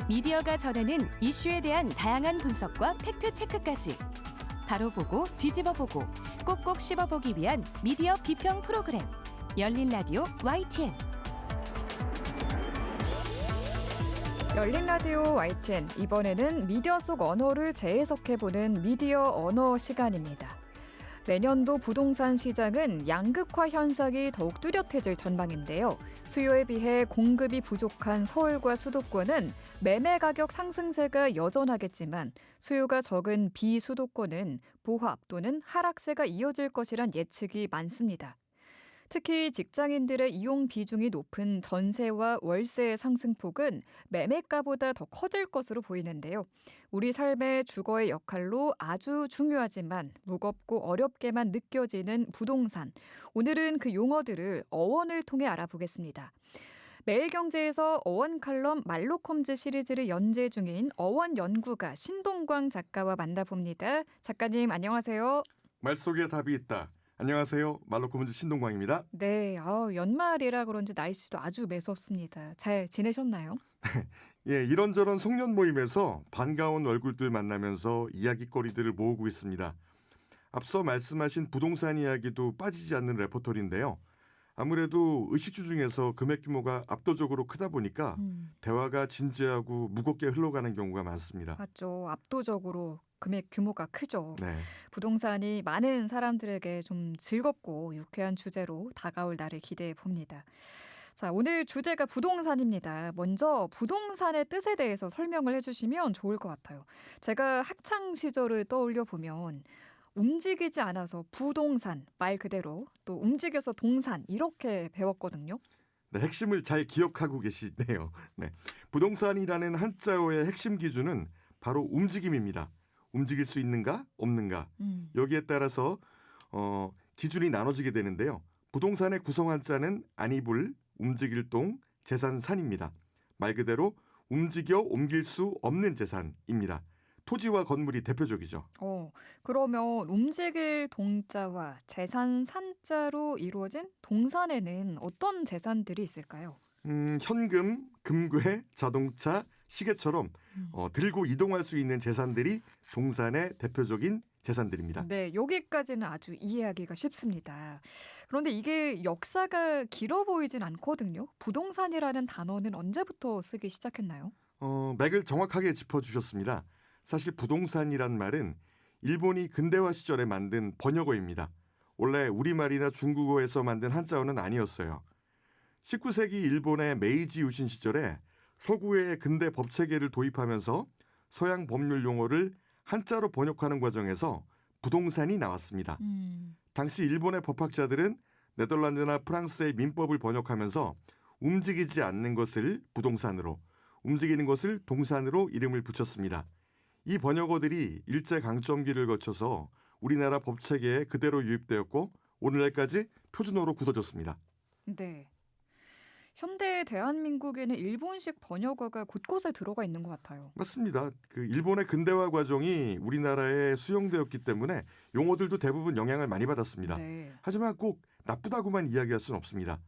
미디어가 전하는 이슈에 대한 다양한 분석과 팩트체크까지 바로 보고 뒤집어 보고 꼭꼭 씹어보기 위한 미디어 비평 프로그램 열린 라디오 YTN. 열린 라디오 YTN, 이번에는 미디어 속 언어를 재해석해보는 미디어 언어 시간입니다. 내년도 부동산 시장은 양극화 현상이 더욱 뚜렷해질 전망인데요. 수요에 비해 공급이 부족한 서울과 수도권은 매매 가격 상승세가 여전하겠지만 수요가 적은 비수도권은 보합 또는 하락세가 이어질 것이란 예측이 많습니다. 특히 직장인들의 이용 비중이 높은 전세와 월세의 상승폭은 매매가보다 더 커질 것으로 보이는데요. 우리 삶의 주거의 역할로 아주 중요하지만 무겁고 어렵게만 느껴지는 부동산. 오늘은 그 용어들을 어원을 통해 알아보겠습니다. 매일경제에서 어원 칼럼 말로컴즈 시리즈를 연재 중인 어원 연구가 신동광 작가와 만나봅니다. 작가님 안녕하세요. 말 속에 답이 있다. 안녕하세요. 말로컴즈 신동광입니다. 네, 연말이라 그런지 날씨도 아주 매섭습니다. 잘 지내셨나요? 예, 이런저런 송년 모임에서 반가운 얼굴들 만나면서 이야기거리들을 모으고 있습니다. 앞서 말씀하신 부동산 이야기도 빠지지 않는 레퍼토리인데요. 아무래도 의식주 중에서 금액 규모가 압도적으로 크다 보니까 대화가 진지하고 무겁게 흘러가는 경우가 많습니다. 맞죠. 압도적으로 금액 규모가 크죠. 네. 부동산이 많은 사람들에게 좀 즐겁고 유쾌한 주제로 다가올 날을 기대해 봅니다. 자, 오늘 주제가 부동산입니다. 먼저 부동산의 뜻에 대해서 설명을 해주시면 좋을 것 같아요. 제가 학창 시절을 떠올려 보면 움직이지 않아서 부동산, 말 그대로 또 움직여서 동산 이렇게 배웠거든요. 네, 핵심을 잘 기억하고 계시네요. 네. 부동산이라는 한자어의 핵심 기준은 바로 움직임입니다. 움직일 수 있는가 없는가 여기에 따라서 기준이 나눠지게 되는데요. 부동산의 구성 한자는 안이불, 움직일 동, 재산산입니다. 말 그대로 움직여 옮길 수 없는 재산입니다. 토지와 건물이 대표적이죠. 그러면 움직일 동자와 재산 산자로 이루어진 동산에는 어떤 재산들이 있을까요? 현금, 금괴, 자동차, 시계처럼 들고 이동할 수 있는 재산들이 동산의 대표적인 재산들입니다. 네, 여기까지는 아주 이해하기가 쉽습니다. 그런데 이게 역사가 길어 보이진 않거든요. 부동산이라는 단어는 언제부터 쓰기 시작했나요? 맥을 정확하게 짚어주셨습니다. 사실 부동산이란 말은 일본이 근대화 시절에 만든 번역어입니다. 원래 우리말이나 중국어에서 만든 한자어는 아니었어요. 19세기 일본의 메이지 유신 시절에 서구의 근대 법체계를 도입하면서 서양 법률 용어를 한자로 번역하는 과정에서 부동산이 나왔습니다. 당시 일본의 법학자들은 네덜란드나 프랑스의 민법을 번역하면서 움직이지 않는 것을 부동산으로, 움직이는 것을 동산으로 이름을 붙였습니다. 이 번역어들이 일제강점기를 거쳐서 우리나라 법체계에 그대로 유입되었고 오늘날까지 표준어로 굳어졌습니다. 네. 현대 대한민국에는 일본식 번역어가 곳곳에 들어가 있는 것 같아요. 맞습니다. 그 일본의 근대화 과정이 우리나라에 수용되었기 때문에 용어들도 대부분 영향을 많이 받았습니다. 네. 하지만 꼭 나쁘다고만 이야기할 수는 없습니다.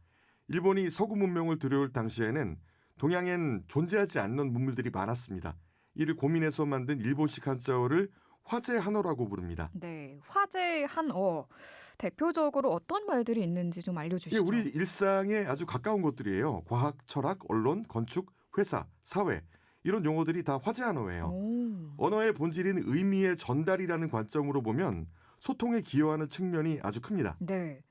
일본이 서구 문명을 들여올 당시에는 동양엔 존재하지 않는 문물들이 많았습니다. 이를 고민해서 만든 일본식 한자어를 화제 한어라고 부릅니다. 네, 화제 한어. 대표적으로 어떤 말들이 있는지 좀 알려주시죠. 예, 우리 일상에 아주 가까운 것들이에요. 과학, 철학, 언론, 건축, 회사, 사회 이런 용어들이 다 화제 한어예요. 언어의 본질인 의미의 전달이라는 관점으로 보면 소통에 기여하는 측면이 아주 큽니다. 네.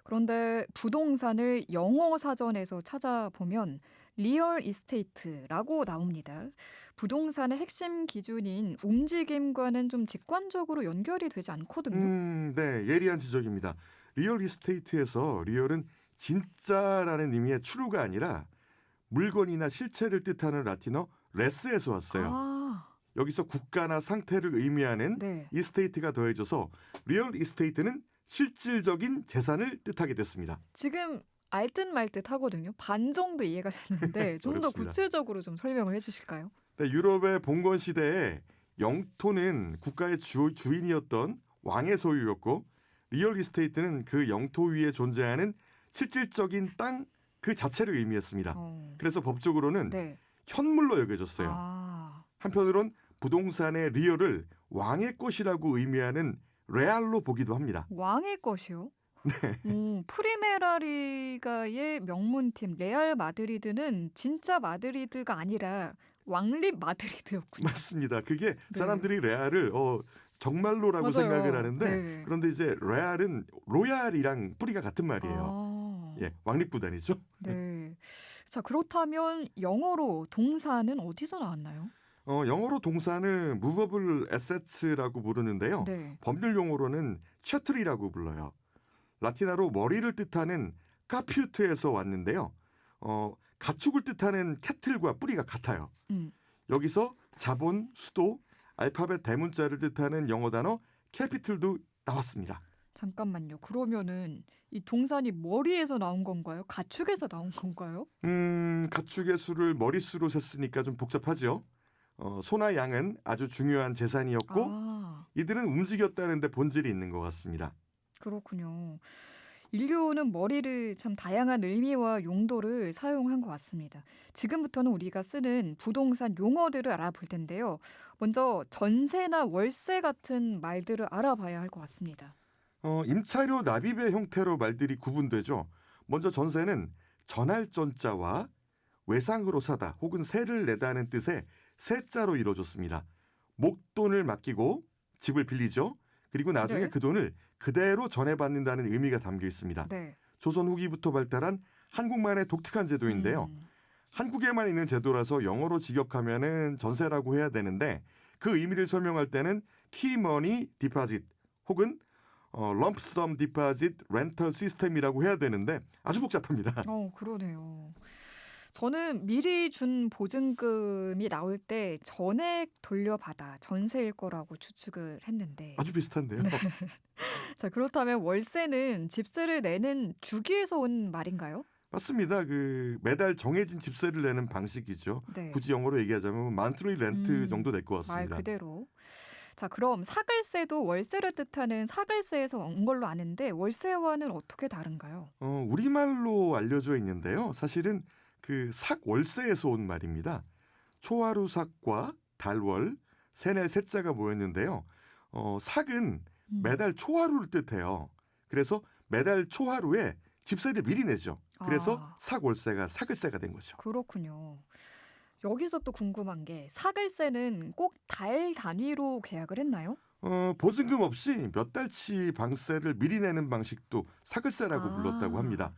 그런데 부동산을 영어 사전에서 찾아보면 리얼 이스테이트라고 나옵니다. 부동산의 핵심 기준인 움직임과는 좀 직관적으로 연결이 되지 않거든요. 네, 예리한 지적입니다. 리얼 이스테이트에서 리얼은 진짜라는 의미의 true가 아니라 물건이나 실체를 뜻하는 라틴어 레스에서 왔어요. 여기서 국가나 상태를 의미하는 네. 이스테이트가 더해져서 리얼 이스테이트는 실질적인 재산을 뜻하게 됐습니다. 지금 알듯 말듯 하거든요. 반 정도 이해가 됐는데 좀 더 어렵습니다. 구체적으로 좀 설명을 해주실까요? 네, 유럽의 봉건 시대에 영토는 국가의 주인이었던 왕의 소유였고 리얼 이스테이트는 그 영토 위에 존재하는 실질적인 땅 그 자체를 의미했습니다. 그래서 법적으로는 네. 현물로 여겨졌어요. 한편으론 부동산의 리얼을 왕의 것이라고 의미하는 레알로 보기도 합니다. 왕의 것이요? 프리메라리가의 명문팀 레알 마드리드는 진짜 마드리드가 아니라 왕립 마드리드였군요. 맞습니다. 그게 네. 사람들이 레알을 정말로라고 맞아요. 생각을 하는데 네. 그런데 이제 레알은 로얄이랑 뿌리가 같은 말이에요. 아, 예, 왕립구단이죠. 네. 자, 그렇다면 영어로 동사는 어디서 나왔나요? 영어로 동산을 movable assets라고 부르는데요. 네. 법률 용어로는 셔틀이라고 불러요. 라틴어로 머리를 뜻하는 카퓨트에서 왔는데요. 가축을 뜻하는 캐틀과 뿌리가 같아요. 음. 여기서 자본, 수도, 알파벳 대문자를 뜻하는 영어 단어 캐피틀도 나왔습니다. 잠깐만요. 그러면은 이 동산이 머리에서 나온 건가요? 가축에서 나온 건가요? 가축의 수를 머릿수로 셌으니까 좀 복잡하죠. 소나 양은 아주 중요한 재산이었고 아, 이들은 움직였다는 데 본질이 있는 것 같습니다. 그렇군요. 인류는 머리를 참 다양한 의미와 용도를 사용한 것 같습니다. 지금부터는 우리가 쓰는 부동산 용어들을 알아볼 텐데요. 먼저 전세나 월세 같은 말들을 알아봐야 할 것 같습니다. 임차료 납입의 형태로 말들이 구분되죠. 먼저 전세는 전할 전자와 외상으로 사다 혹은 세를 내다는 뜻의 세자로 이루어졌습니다. 목돈을 맡기고 집을 빌리죠. 그리고 나중에 네. 그 돈을 그대로 전해받는다는 의미가 담겨 있습니다. 네. 조선 후기부터 발달한 한국만의 독특한 제도인데요. 한국에만 있는 제도라서 영어로 직역하면은 전세라고 해야 되는데 그 의미를 설명할 때는 키머니 디파짓 혹은 럼프섬 디파짓 렌털 시스템이라고 해야 되는데 아주 복잡합니다. 그러네요. 저는 미리 준 보증금이 나올 때 전액 돌려받아 전세일 거라고 추측을 했는데 아주 비슷한데요. 자, 그렇다면 월세는 집세를 내는 주기에서 온 말인가요? 맞습니다. 그 매달 정해진 집세를 내는 방식이죠. 네. 굳이 영어로 얘기하자면 만트리 렌트 정도 될 것 말 같습니다. 그대로. 자, 그럼 사글세도 월세를 뜻하는 사글세에서 온 걸로 아는데 월세와는 어떻게 다른가요? 우리말로 알려져 있는데요. 사실은 그 삭월세에서 온 말입니다. 초하루삭과 달월, 세네 세자가 모였는데요. 삭은 매달 초하루를 뜻해요. 그래서 매달 초하루에 집세를 미리 내죠. 그래서 아. 삭월세가 사글세가 된 거죠. 그렇군요. 여기서 또 궁금한 게 사글세는 꼭 달 단위로 계약을 했나요? 보증금 없이 몇 달치 방세를 미리 내는 방식도 사글세라고 불렀다고 합니다.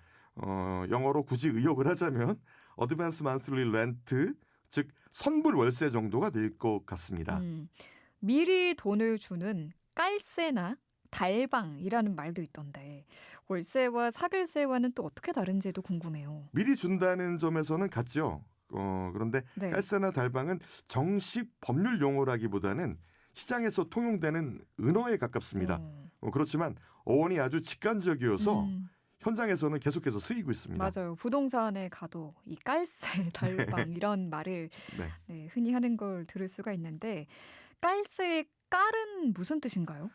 영어로 굳이 의역을 하자면 어드밴스 만슬리 렌트, 즉 선불 월세 정도가 될 것 같습니다. 미리 돈을 주는 깔세나 달방이라는 말도 있던데 월세와 사글세와는 또 어떻게 다른지도 궁금해요. 미리 준다는 점에서는 같죠. 그런데 네. 깔세나 달방은 정식 법률 용어라기보다는 시장에서 통용되는 은어에 가깝습니다. 그렇지만 어원이 아주 직관적이어서 현장에서는 계속해서 쓰이고 있습니다. 맞아요. 부동산에 가도 이 깔세, 달방 이런 말을 네. 흔히 하는 걸 들을 수가 있는데 깔세의 깔은 무슨 뜻인가요?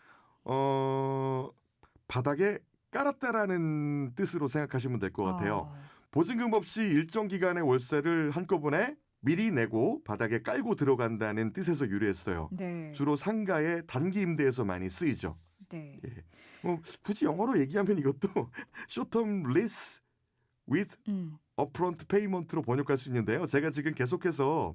바닥에 깔았다라는 뜻으로 생각하시면 될 것 같아요. 보증금 없이 일정 기간의 월세를 한꺼번에 미리 내고 바닥에 깔고 들어간다는 뜻에서 유래했어요. 네. 주로 상가의 단기 임대에서 많이 쓰이죠. 네. 예. 굳이 영어로 얘기하면 이것도 short-term lease with upfront payment로 번역할 수 있는데요. 제가 지금 계속해서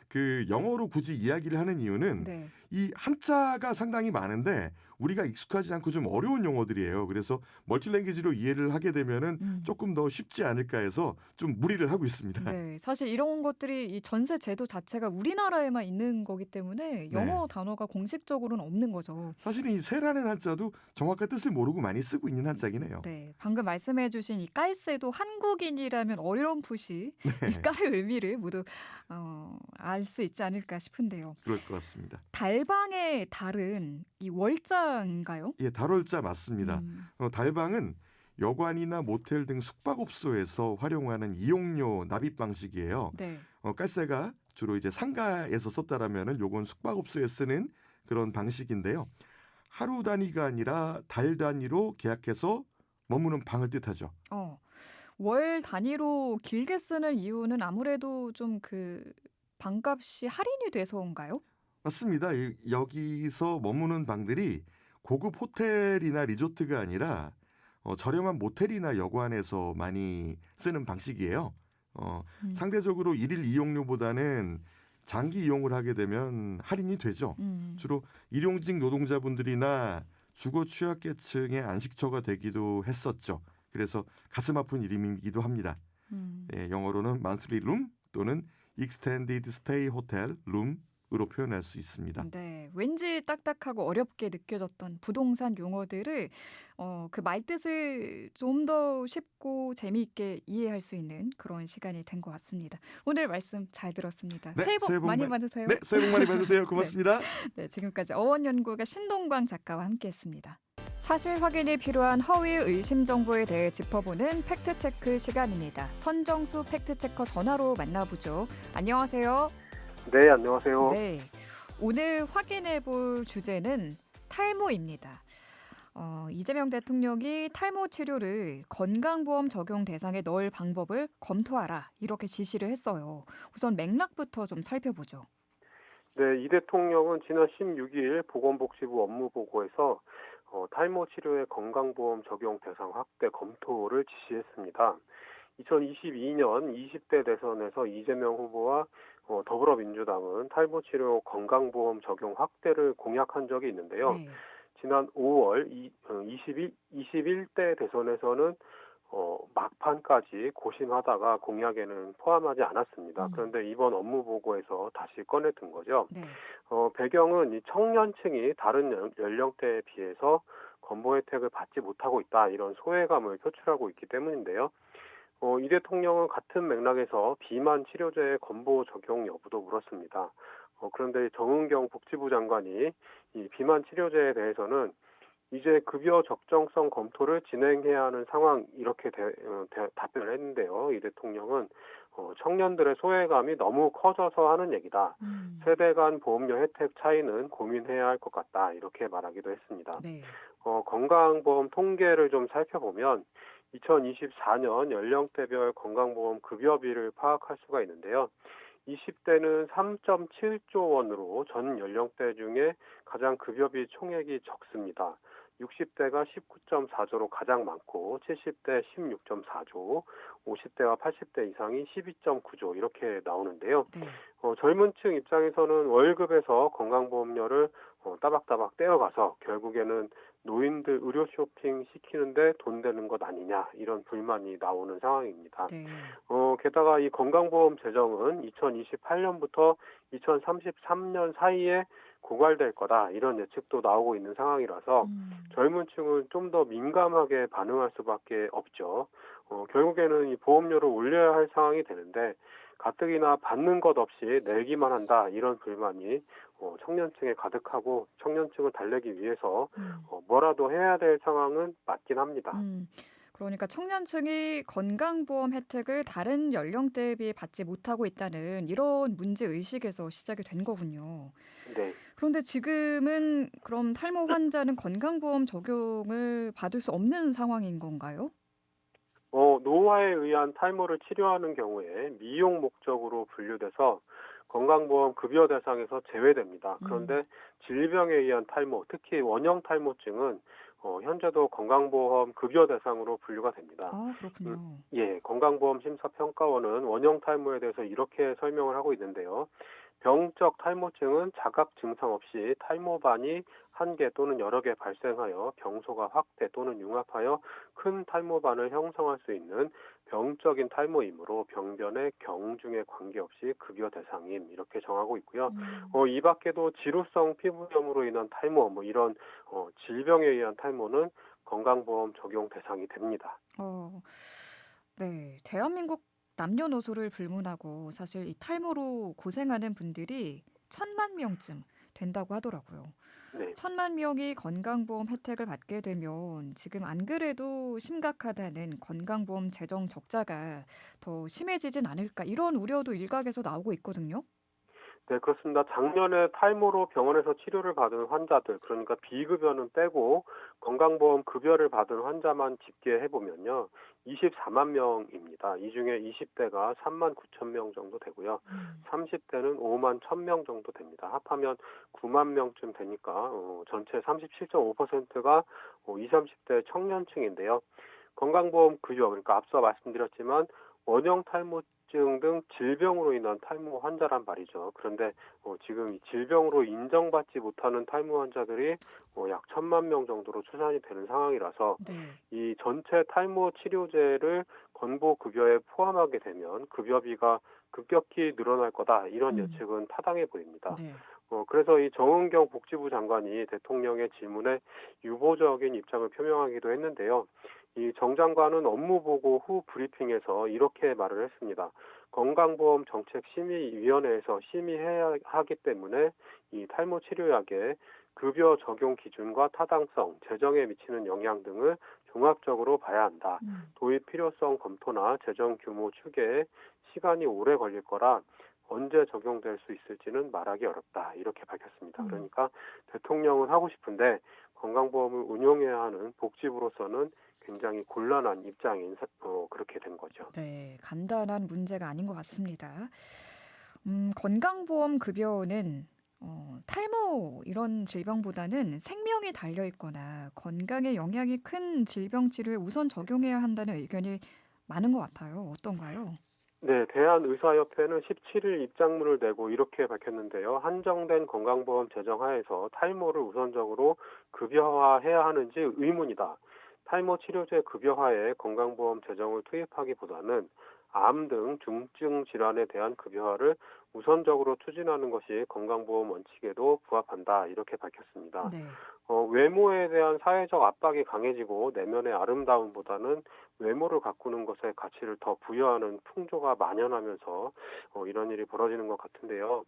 그 영어로 굳이 이야기를 하는 이유는 네. 이 한자가 상당히 많은데 우리가 익숙하지 않고 좀 어려운 용어들이에요. 그래서 멀티랭귀지로 이해를 하게 되면은 조금 더 쉽지 않을까 해서 좀 무리를 하고 있습니다. 네, 사실 이런 것들이 이 전세 제도 자체가 우리나라에만 있는 거기 때문에 영어 단어가 공식적으로는 없는 거죠. 사실은 이 세라는 한자도 정확한 뜻을 모르고 많이 쓰고 있는 한자긴 해요. 네, 방금 말씀해주신 이 깔세도 한국인이라면 어렴풋이 이 깔의 의미를 모두 알 수 있지 않을까 싶은데요. 그럴 것 같습니다. 달방의 달은 이 월자인가요? 예, 달월자 맞습니다. 달방은 여관이나 모텔 등 숙박업소에서 활용하는 이용료 납입 방식이에요. 네. 깔세가 주로 이제 상가에서 썼다라면은 요건 숙박업소에 쓰는 그런 방식인데요. 하루 단위가 아니라 달 단위로 계약해서 머무는 방을 뜻하죠. 월 단위로 길게 쓰는 이유는 아무래도 좀 방값이 할인이 돼서인가요? 맞습니다. 여기서 머무는 방들이 고급 호텔이나 리조트가 아니라 저렴한 모텔이나 여관에서 많이 쓰는 방식이에요. 음. 상대적으로 일일 이용료보다는 장기 이용을 하게 되면 할인이 되죠. 주로 일용직 노동자분들이나 주거 취약계층의 안식처가 되기도 했었죠. 그래서 가슴 아픈 이름이기도 합니다. 예, 영어로는 monthly room 또는 extended stay hotel room으로 표현할 수 있습니다. 네, 왠지 딱딱하고 어렵게 느껴졌던 부동산 용어들을 그 말뜻을 좀 더 쉽고 재미있게 이해할 수 있는 그런 시간이 된 것 같습니다. 오늘 말씀 잘 들었습니다. 네, 새해 복 많이 받으세요. 네, 새해 복 많이 받으세요. 고맙습니다. 네, 지금까지 어원연구가 신동광 작가와 함께했습니다. 사실 확인이 필요한 허위 의심 정보에 대해 짚어보는 팩트체크 시간입니다. 선정수 팩트체커 전화로 만나보죠. 안녕하세요. 네, 안녕하세요. 네, 오늘 확인해 볼 주제는 탈모입니다. 이재명 대통령이 탈모 치료를 건강보험 적용 대상에 넣을 방법을 검토하라 이렇게 지시를 했어요. 우선 맥락부터 좀 살펴보죠. 네, 이 대통령은 지난 16일 보건복지부 업무보고에서 탈모 치료의 건강보험 적용 대상 확대 검토를 지시했습니다. 2022년 20대 대선에서 이재명 후보와 더불어민주당은 탈모 치료 건강보험 적용 확대를 공약한 적이 있는데요. 네. 지난 5월 21대 대선에서는 막판까지 고심하다가 공약에는 포함하지 않았습니다. 그런데 이번 업무보고에서 다시 꺼내 든 거죠. 네. 배경은 이 청년층이 다른 연령대에 비해서 건보 혜택을 받지 못하고 있다, 이런 소외감을 표출하고 있기 때문인데요. 이 대통령은 같은 맥락에서 비만 치료제의 건보 적용 여부도 물었습니다. 그런데 정은경 복지부 장관이 이 비만 치료제에 대해서는 이제 급여 적정성 검토를 진행해야 하는 상황, 이렇게 답변을 했는데요. 이 대통령은 청년들의 소외감이 너무 커져서 하는 얘기다. 세대 간 보험료 혜택 차이는 고민해야 할 것 같다, 이렇게 말하기도 했습니다. 네. 건강보험 통계를 좀 살펴보면 2024년 연령대별 건강보험 급여비를 파악할 수가 있는데요. 20대는 3.7조 원으로 전 연령대 중에 가장 급여비 총액이 적습니다. 60대가 19.4조로 가장 많고 70대 16.4조, 50대와 80대 이상이 12.9조 이렇게 나오는데요. 네. 젊은 층 입장에서는 월급에서 건강보험료를 따박따박 떼어가서 결국에는 노인들 의료 쇼핑 시키는데 돈 되는 것 아니냐, 이런 불만이 나오는 상황입니다. 네. 게다가 이 건강보험 제정은 2028년부터 2033년 사이에 고갈될 거다, 이런 예측도 나오고 있는 상황이라서 젊은 층은 좀 더 민감하게 반응할 수밖에 없죠. 결국에는 이 보험료를 올려야 할 상황이 되는데 가뜩이나 받는 것 없이 내기만 한다, 이런 불만이 청년층에 가득하고 청년층을 달래기 위해서 뭐라도 해야 될 상황은 맞긴 합니다. 그러니까 청년층이 건강보험 혜택을 다른 연령대에 비해 받지 못하고 있다는 이런 문제의식에서 시작이 된 거군요. 네. 그런데 지금은 그럼 탈모 환자는 건강보험 적용을 받을 수 없는 상황인 건가요? 노화에 의한 탈모를 치료하는 경우에 미용 목적으로 분류돼서 건강보험 급여 대상에서 제외됩니다. 그런데 질병에 의한 탈모, 특히 원형 탈모증은 현재도 건강보험 급여 대상으로 분류가 됩니다. 아, 그렇군요. 예, 건강보험심사평가원은 원형 탈모에 대해서 이렇게 설명을 하고 있는데요. 병적 탈모증은 자각 증상 없이 탈모반이 한 개 또는 여러 개 발생하여 병소가 확대 또는 융합하여 큰 탈모반을 형성할 수 있는 병적인 탈모이므로 병변의 경중에 관계없이 급여 대상임, 이렇게 정하고 있고요. 이 밖에도 지루성 피부염으로 인한 탈모, 이런 질병에 의한 탈모는 건강보험 적용 대상이 됩니다. 네. 대한민국 남녀노소를 불문하고 사실 이 탈모로 고생하는 분들이 1,000만 명쯤 된다고 하더라고요. 네. 1,000만 명이 건강보험 혜택을 받게 되면 지금 안 그래도 심각하다는 건강보험 재정 적자가 더 심해지진 않을까, 이런 우려도 일각에서 나오고 있거든요. 네, 그렇습니다. 작년에 탈모로 병원에서 치료를 받은 환자들, 그러니까 비급여는 빼고 건강보험 급여를 받은 환자만 집계해보면요. 24만 명입니다. 이 중에 20대가 3만 9천 명 정도 되고요. 30대는 5만 1천 명 정도 됩니다. 합하면 9만 명쯤 되니까 전체 37.5%가 20, 30대 청년층인데요. 건강보험 급여, 그러니까 앞서 말씀드렸지만 원형 탈모증 등 질병으로 인한 탈모 환자란 말이죠. 그런데 지금 이 질병으로 인정받지 못하는 탈모 환자들이 약 1천만 명 정도로 추산이 되는 상황이라서 네. 이 전체 탈모 치료제를 건보 급여에 포함하게 되면 급여비가 급격히 늘어날 거다. 이런 예측은 타당해 보입니다. 네. 그래서 이 정은경 복지부 장관이 대통령의 질문에 유보적인 입장을 표명하기도 했는데요. 이 정 장관은 업무 보고 후 브리핑에서 이렇게 말을 했습니다. 건강보험 정책심의위원회에서 심의해야 하기 때문에 이 탈모 치료약의 급여 적용 기준과 타당성, 재정에 미치는 영향 등을 종합적으로 봐야 한다. 도입 필요성 검토나 재정 규모 추계에 시간이 오래 걸릴 거라 언제 적용될 수 있을지는 말하기 어렵다. 이렇게 밝혔습니다. 그러니까 대통령은 하고 싶은데 건강보험을 운용해야 하는 복지부로서는 굉장히 곤란한 입장인 그렇게 된 거죠. 네, 간단한 문제가 아닌 것 같습니다. 건강보험 급여는 탈모 이런 질병보다는 생명이 달려 있거나 건강에 영향이 큰 질병 치료에 우선 적용해야 한다는 의견이 많은 것 같아요. 어떤가요? 네, 대한의사협회는 17일 입장문을 내고 이렇게 밝혔는데요. 한정된 건강보험 제정 하에서 탈모를 우선적으로 급여화해야 하는지 의문이다. 탈모 치료제 급여화에 건강보험 제정을 투입하기보다는 암 등 중증 질환에 대한 급여화를 우선적으로 추진하는 것이 건강보험 원칙에도 부합한다. 이렇게 밝혔습니다. 네. 외모에 대한 사회적 압박이 강해지고 내면의 아름다움보다는 외모를 가꾸는 것에 가치를 더 부여하는 풍조가 만연하면서 이런 일이 벌어지는 것 같은데요.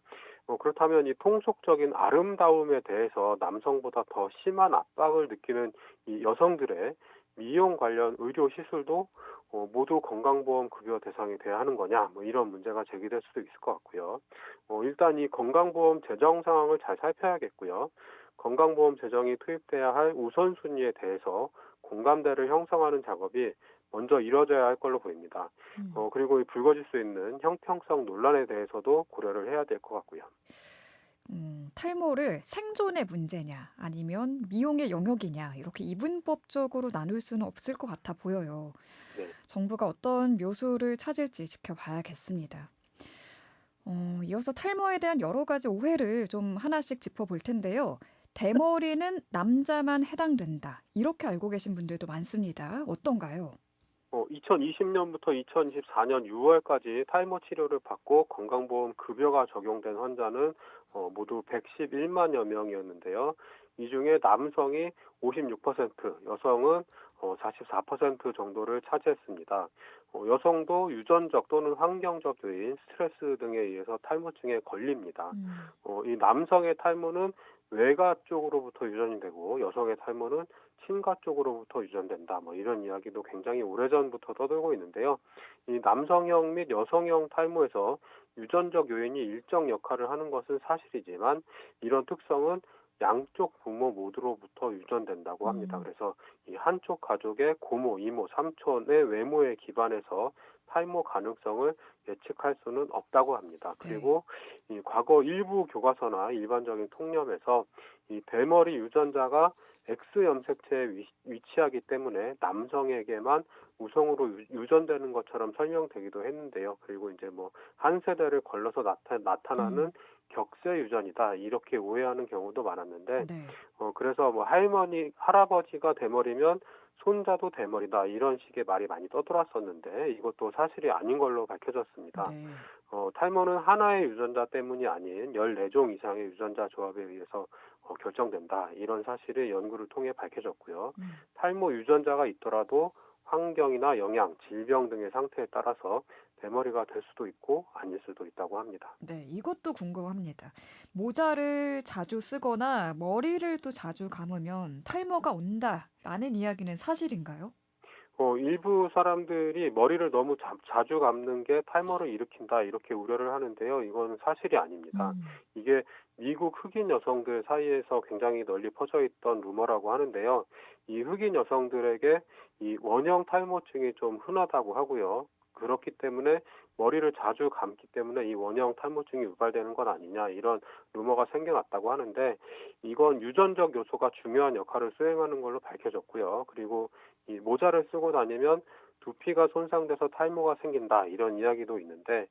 그렇다면 이 통속적인 아름다움에 대해서 남성보다 더 심한 압박을 느끼는 이 여성들의 미용 관련 의료 시술도 모두 건강보험 급여 대상이 돼야 하는 거냐, 이런 문제가 제기될 수도 있을 것 같고요. 일단 이 건강보험 재정 상황을 잘 살펴야겠고요. 건강보험 재정이 투입돼야 할 우선순위에 대해서 공감대를 형성하는 작업이 먼저 이뤄져야 할 걸로 보입니다. 그리고 이 불거질 수 있는 형평성 논란에 대해서도 고려를 해야 될 것 같고요. 탈모를 생존의 문제냐 아니면 미용의 영역이냐 이렇게 이분법적으로 나눌 수는 없을 것 같아 보여요. 네. 정부가 어떤 묘수를 찾을지 지켜봐야겠습니다. 이어서 탈모에 대한 여러 가지 오해를 좀 하나씩 짚어볼 텐데요. 대머리는 남자만 해당된다. 이렇게 알고 계신 분들도 많습니다. 어떤가요? 2020년부터 2024년 6월까지 탈모 치료를 받고 건강보험 급여가 적용된 환자는 모두 111만여 명이었는데요. 이 중에 남성이 56%, 여성은 44% 정도를 차지했습니다. 여성도 유전적 또는 환경적 요인, 스트레스 등에 의해서 탈모증에 걸립니다. 이 남성의 탈모는 외가 쪽으로부터 유전이 되고 여성의 탈모는 친가 쪽으로부터 유전된다. 이런 이야기도 굉장히 오래전부터 떠돌고 있는데요. 이 남성형 및 여성형 탈모에서 유전적 요인이 일정 역할을 하는 것은 사실이지만 이런 특성은 양쪽 부모 모두로부터 유전된다고 합니다. 그래서 이 한쪽 가족의 고모, 이모, 삼촌의 외모에 기반해서 탈모 가능성을 예측할 수는 없다고 합니다. 그리고 이 과거 일부 교과서나 일반적인 통념에서 이 대머리 유전자가 X 염색체에 위치하기 때문에 남성에게만 우성으로 유전되는 것처럼 설명되기도 했는데요. 그리고 이제 한 세대를 걸러서 나타나는 격세 유전이다 이렇게 오해하는 경우도 많았는데 네. 그래서 할아버지가 대머리면 손자도 대머리다 이런 식의 말이 많이 떠돌았었는데 이것도 사실이 아닌 걸로 밝혀졌습니다. 네. 탈모는 하나의 유전자 때문이 아닌 14종 이상의 유전자 조합에 의해서 결정된다. 이런 사실이 연구를 통해 밝혀졌고요. 탈모 유전자가 있더라도 환경이나 영양, 질병 등의 상태에 따라서 대머리가 될 수도 있고 아닐 수도 있다고 합니다. 네, 이것도 궁금합니다. 모자를 자주 쓰거나 머리를 또 자주 감으면 탈모가 온다라는 이야기는 사실인가요? 일부 사람들이 머리를 너무 자주 감는 게 탈모를 일으킨다 이렇게 우려를 하는데요. 이건 사실이 아닙니다. 음. 이게 미국 흑인 여성들 사이에서 굉장히 널리 퍼져 있던 루머라고 하는데요. 이 흑인 여성들에게 이 원형 탈모증이 좀 흔하다고 하고요. 그렇기 때문에 머리를 자주 감기 때문에 이 원형 탈모증이 유발되는 건 아니냐 이런 루머가 생겨났다고 하는데 이건 유전적 요소가 중요한 역할을 수행하는 걸로 밝혀졌고요. 그리고 이 모자를 쓰고 다니면 두피가 손상돼서 탈모가 생긴다 이런 이야기도 있는데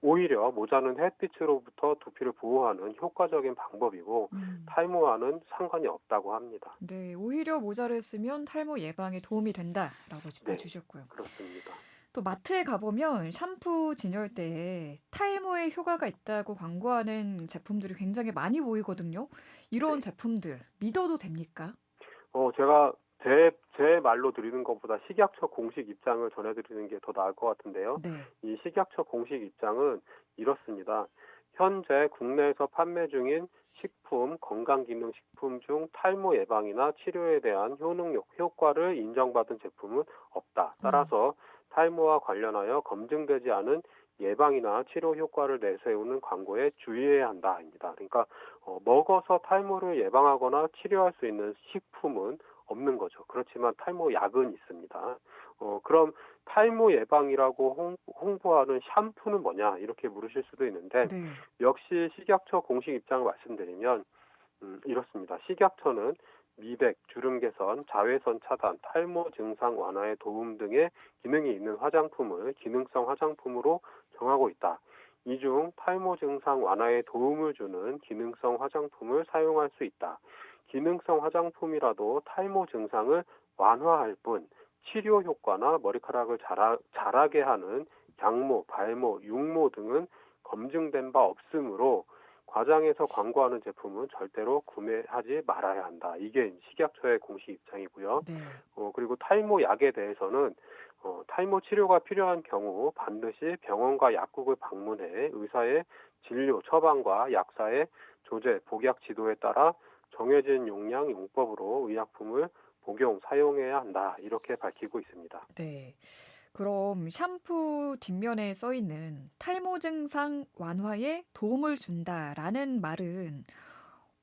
오히려 모자는 햇빛으로부터 두피를 보호하는 효과적인 방법이고 음. 탈모와는 상관이 없다고 합니다. 네, 오히려 모자를 쓰면 탈모 예방에 도움이 된다라고 네, 짚어주셨고요. 그렇습니다. 또 마트에 가보면 샴푸 진열대에 탈모에 효과가 있다고 광고하는 제품들이 굉장히 많이 보이거든요. 이런 네. 제품들 믿어도 됩니까? 제가 제 말로 드리는 것보다 식약처 공식 입장을 전해드리는 게 더 나을 것 같은데요. 네. 이 식약처 공식 입장은 이렇습니다. 현재 국내에서 판매 중인 식품, 건강기능식품 중 탈모 예방이나 치료에 대한 효과를 인정받은 제품은 없다. 따라서 탈모와 관련하여 검증되지 않은 예방이나 치료 효과를 내세우는 광고에 주의해야 한다입니다. 그러니까 먹어서 탈모를 예방하거나 치료할 수 있는 식품은 없는 거죠. 그렇지만 탈모 약은 있습니다. 그럼 탈모 예방이라고 홍보하는 샴푸는 뭐냐 이렇게 물으실 수도 있는데 네. 역시 식약처 공식 입장을 말씀드리면 이렇습니다. 식약처는 미백, 주름 개선, 자외선 차단, 탈모 증상 완화에 도움 등의 기능이 있는 화장품을 기능성 화장품으로 정하고 있다. 이 중 탈모 증상 완화에 도움을 주는 기능성 화장품을 사용할 수 있다. 기능성 화장품이라도 탈모 증상을 완화할 뿐 치료 효과나 머리카락을 자라게 하는 양모, 발모, 육모 등은 검증된 바 없으므로 과장해서 광고하는 제품은 절대로 구매하지 말아야 한다. 이게 식약처의 공식 입장이고요. 네. 그리고 탈모 약에 대해서는 탈모 치료가 필요한 경우 반드시 병원과 약국을 방문해 의사의 진료, 처방과 약사의 조제, 복약 지도에 따라 정해진 용량, 용법으로 의약품을 복용, 사용해야 한다. 이렇게 밝히고 있습니다. 네. 그럼 샴푸 뒷면에 써 있는 탈모 증상 완화에 도움을 준다라는 말은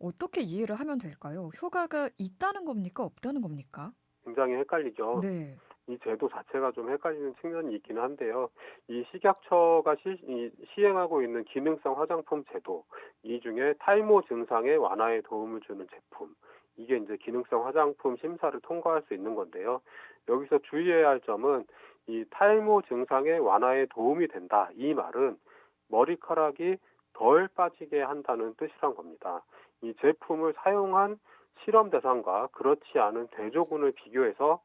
어떻게 이해를 하면 될까요? 효과가 있다는 겁니까? 없다는 겁니까? 굉장히 헷갈리죠. 네. 이 제도 자체가 좀 헷갈리는 측면이 있기는 한데요. 이 식약처가 시행하고 있는 기능성 화장품 제도, 이 중에 탈모 증상의 완화에 도움을 주는 제품, 이게 이제 기능성 화장품 심사를 통과할 수 있는 건데요. 여기서 주의해야 할 점은 이 탈모 증상의 완화에 도움이 된다. 이 말은 머리카락이 덜 빠지게 한다는 뜻이란 겁니다. 이 제품을 사용한 실험 대상과 그렇지 않은 대조군을 비교해서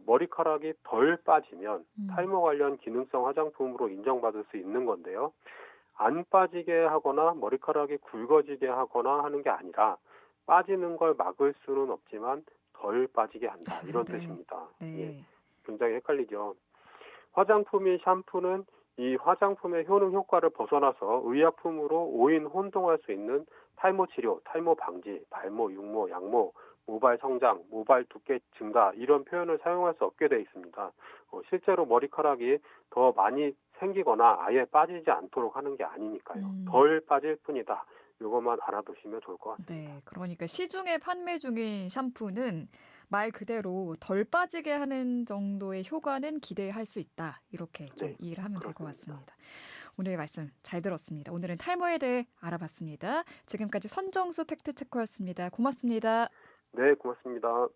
머리카락이 덜 빠지면 탈모 관련 기능성 화장품으로 인정받을 수 있는 건데요. 안 빠지게 하거나 머리카락이 굵어지게 하거나 하는 게 아니라 빠지는 걸 막을 수는 없지만 덜 빠지게 한다. 이런 네. 뜻입니다. 네. 예, 굉장히 헷갈리죠. 화장품인 샴푸는 이 화장품의 효능 효과를 벗어나서 의약품으로 오인 혼동할 수 있는 탈모 치료, 탈모 방지, 발모, 육모, 양모, 모발 성장, 모발 두께 증가 이런 표현을 사용할 수 없게 돼 있습니다. 실제로 머리카락이 더 많이 생기거나 아예 빠지지 않도록 하는 게 아니니까요. 덜 빠질 뿐이다. 이것만 알아두시면 좋을 것 같습니다. 네. 그러니까 시중에 판매 중인 샴푸는 말 그대로 덜 빠지게 하는 정도의 효과는 기대할 수 있다. 이렇게 좀 네, 이해를 하면 될 것 그렇습니다. 같습니다. 오늘 말씀 잘 들었습니다. 오늘은 탈모에 대해 알아봤습니다. 지금까지 선정수 팩트체커였습니다. 고맙습니다. 네, 고맙습니다.